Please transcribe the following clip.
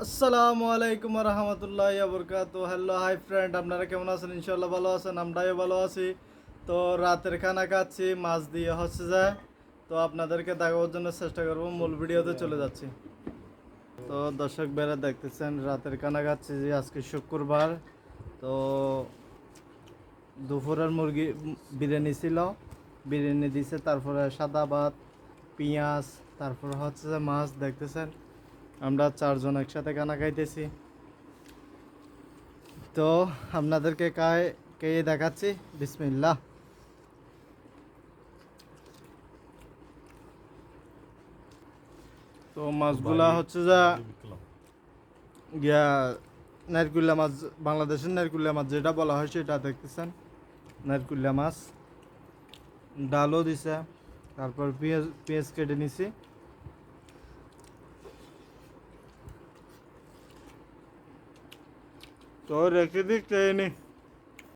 আসসালামু আলাইকুম রহমতুল্লাহ বরকাত। হ্যালো হাই ফ্রেন্ড, আপনারা কেমন আছেন? ইনশাল্লাহ ভালো আছেন, আমরাও ভালো আছি। তো রাতের খানা খাচ্ছি, মাছ দিয়ে হচ্ছে যায়। তো আপনাদেরকে দেখাবার জন্য চেষ্টা করবো, মূল ভিডিওতে চলে যাচ্ছি। তো দর্শক বেড়া দেখতেছেন রাতের খানা খাচ্ছি, যে আজকে শুক্রবার। তো দুপুরের মুরগি বিরিয়ানি ছিল, বিরিয়ানি দিছে, তারপরে সাদা ভাত, পেঁয়াজ, তারপর হচ্ছে যে মাছ দেখতেছেন। আমরা চারজন একসাথে খানা খাইতেছি। তো আপনাদেরকে খেয়ে দেখাচ্ছি। বিসমিল্লাহ। তো মাছগুলা হচ্ছে যা গিয়া নারকুল্লা মাছ, বাংলাদেশের নারকুল্লা মাছ যেটা বলা হয় সেটা দেখতেছেন, নারকুল্লা মাছ। ডালও দিছে, তারপর পেঁয়াজ পেঁয়াজ কেটে নিছি। তো রেখে দিই, খেয়ে নি।